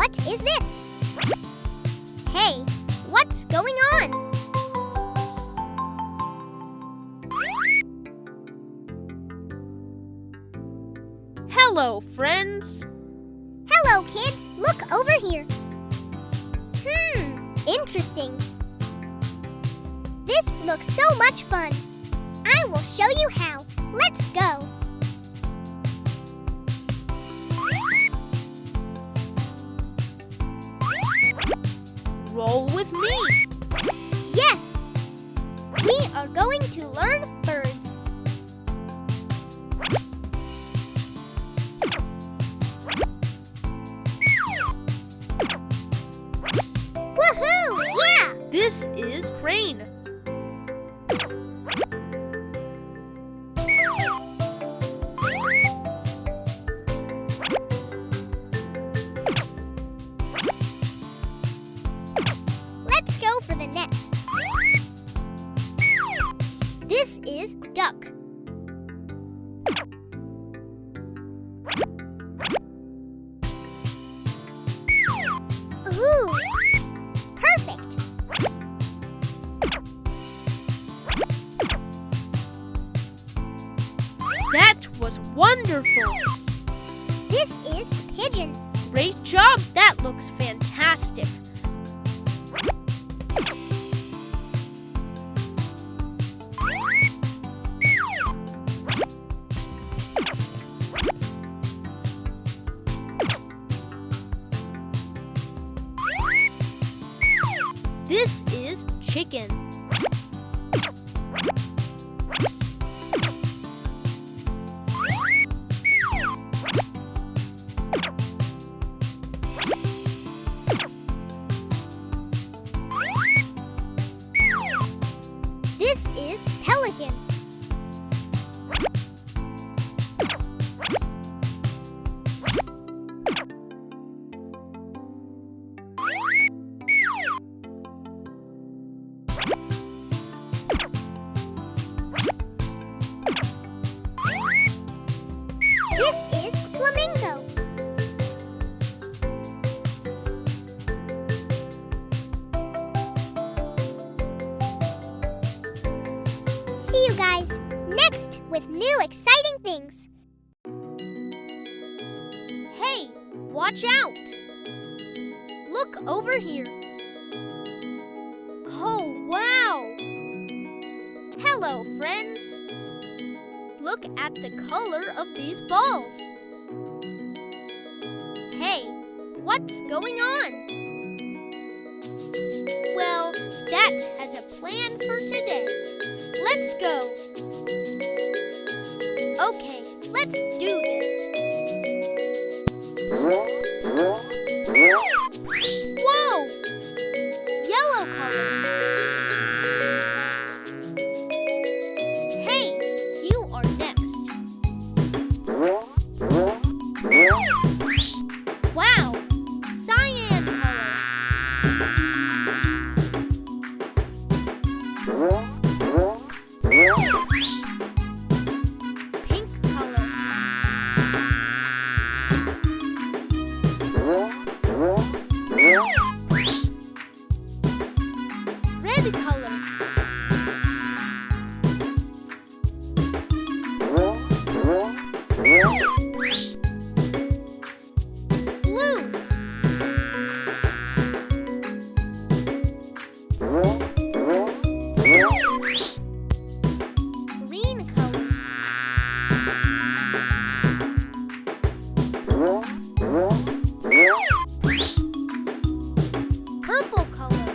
What is this? Hey, what's going on? Hello, friends. Hello, kids. Look over here. Interesting. This looks so much fun. I will show you how. Let's go. Roll with me. Yes. We are going to learn birds. Woohoo! Yeah! This is crane. Let's go for the next. This is duck. Ooh! Perfect! That was wonderful. This is pigeon. Great job. That looks fantastic. This is chicken. This is pelican. This is flamingo. See you guys next with new exciting things. Hey, watch out! Look over here. Oh, wow! Hello, friends. Look at the color of these balls. Hey, what's going on? Well, Dad has a plan for today. Let's go. Okay, let's do this. Whoa! Yellow color. Hey, you are next. Wow! Cyan color. Pink color. Red color. Blue. Green color. Purple color.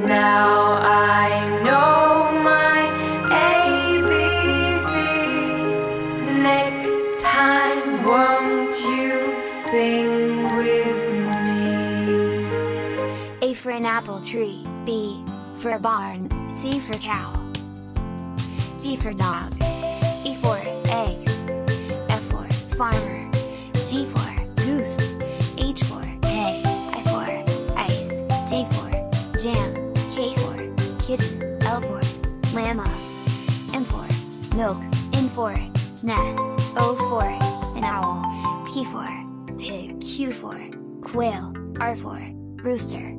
Now I know my ABC. Next time, won't you sing with me? A for an apple tree, B for a barn, C for cow, D for dog, E for eggs, F for farmer, G for goose, H for hay, I for ice, J for jam, K for kitten, L for llama, M for milk, N for nest, O for an owl, P for pig, Q for quail, R for rooster,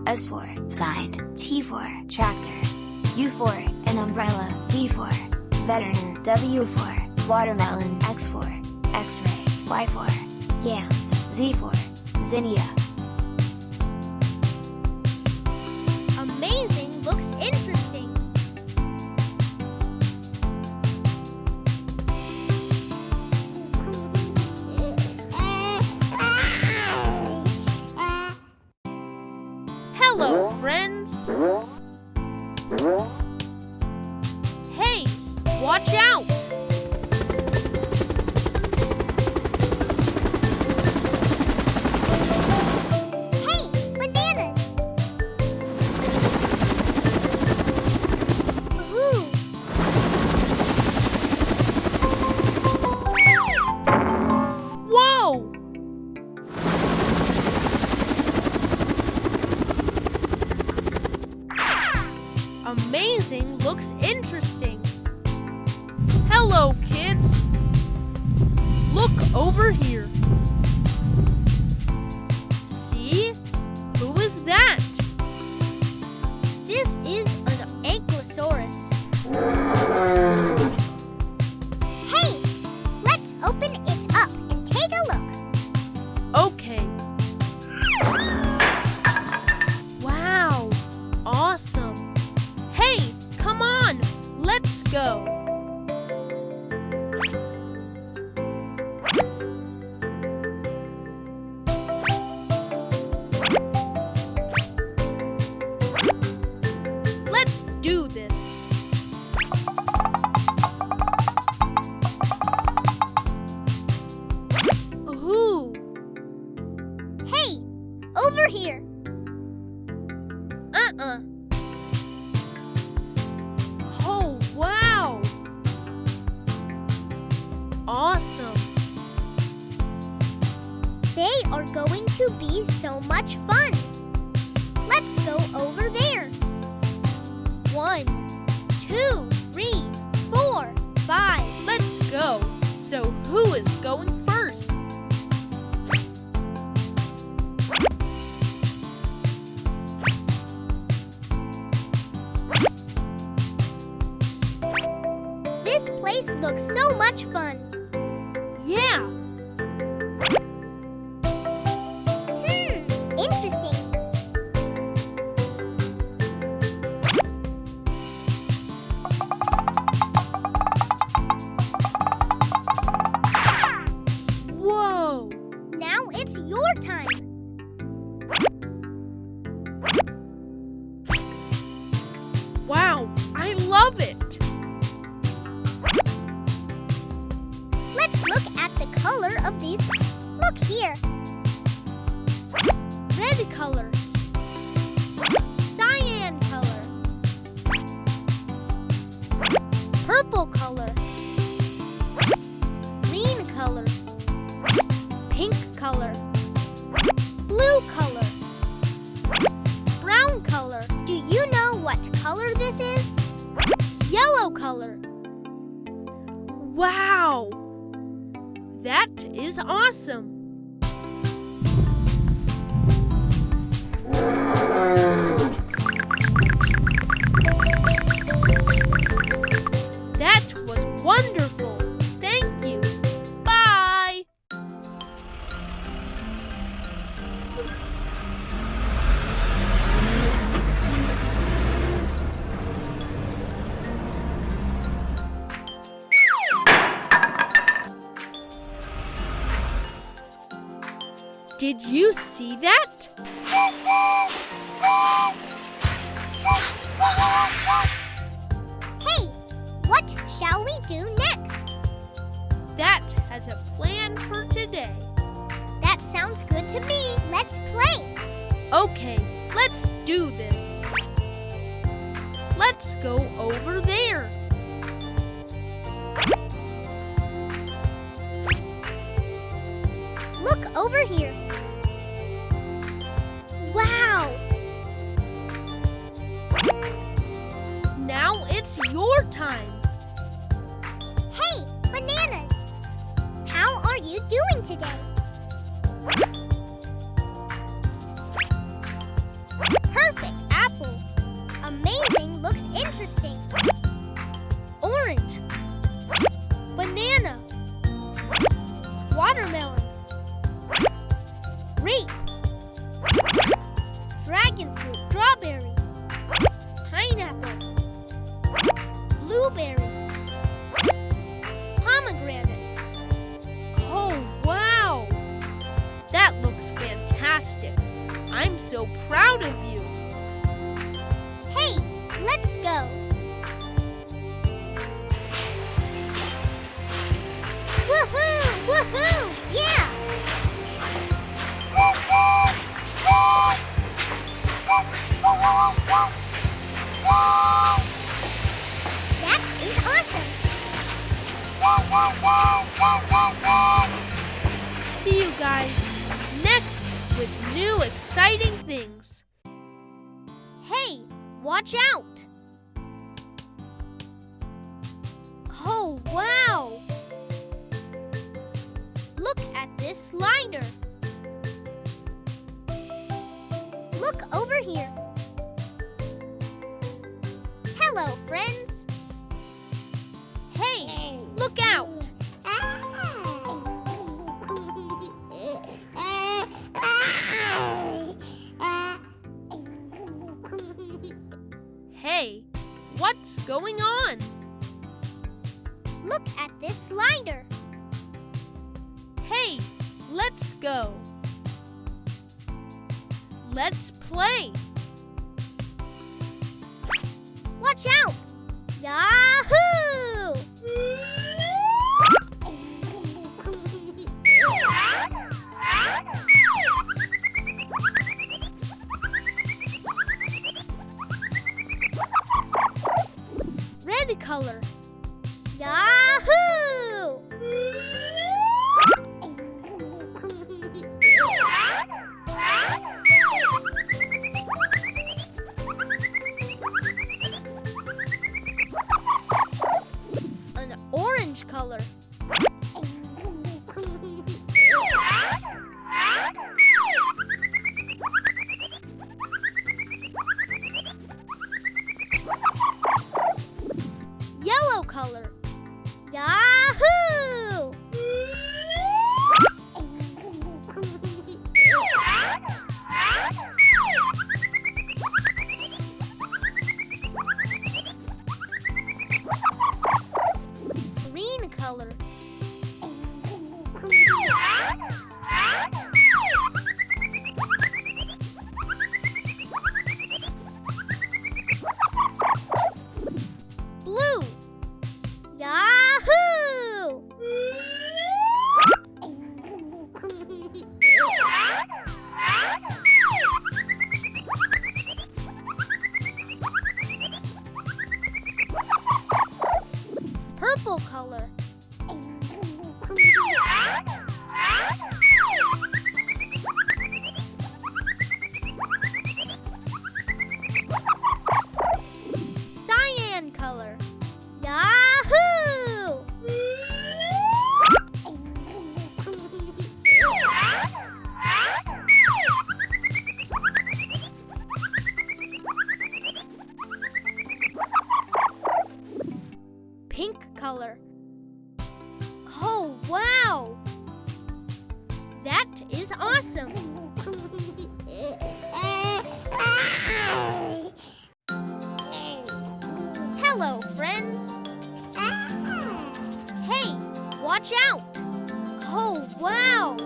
S for signed, T for tractor, U for an umbrella, V for veteriner, W for watermelon, X for x-ray, Y for yams, Z for zinnia. Amazing looks interesting. Hello, friends. Hey, watch out! Hey, bananas! Ooh. Whoa! Amazing looks interesting. Hello, kids. Look over here. See? Who is that? This is an ankylosaurus. Hey, let's open it up and take a look. Okay. Wow, awesome. Hey, come on, let's go. Let's do this. Ooh, Hey, over here. Oh, wow. Awesome. They are going to be so much fun. Let's go over there. 1, 2, 3, 4, 5. Let's go. So who is going first? This place looks so much fun. Yeah. Interesting. Whoa. Now it's your time. Wow, I love it. Let's look at the color of these. Look here. Red color. Cyan color. Purple color. Green color. Pink color. Blue color. Brown color. Do you know what color this is? Yellow color. Wow. That is awesome. That was wonderful. Thank you. Bye. Did you see that? Hey, what shall we do next? That has a plan for today. That sounds good to me. Let's play. Okay, let's do this. Let's go over there. Look over here. Wow! Now it's your time. Hey, Bananas! How are you doing today? Perfect apple. Amazing, looks interesting. Orange, banana, watermelon, grape, dragon fruit, strawberry, pineapple, blueberry, pomegranate. Oh, wow! That looks fantastic. I'm so proud of you. Hey, let's go. Woohoo! Woohoo! Yeah! That is awesome! See you guys next with new exciting things. Hey, watch out! Oh, wow! Look at this slider. Look over here. Hello, friends. Hey, look out! Hey, what's going on? Look at this slider. Hey, let's go. Let's play. Watch out! Yahoo! Red color. Yahoo! An orange color. Yellow color. Yahoo! Green color. Blue. Yahoo! Purple color. Cyan color. Yahoo! Pink color. Oh, wow! That is awesome! Hello, friends! Hey, watch out! Oh, wow!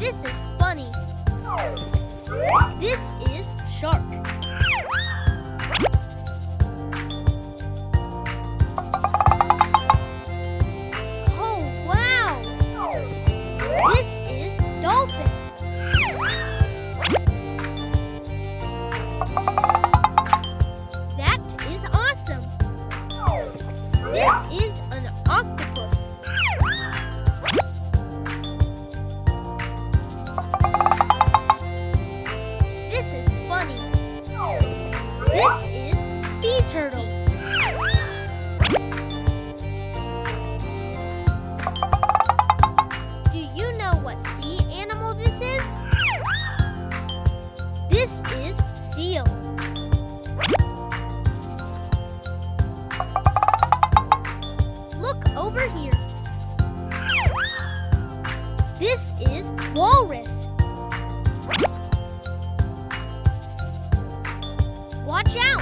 This is funny. This is shark. Oh, wow! This is dolphin. That is awesome. This is an octopus. This is funny. This is sea turtle. Do you know what sea animal this is? This is seal. Look over here. This is walrus. Watch out!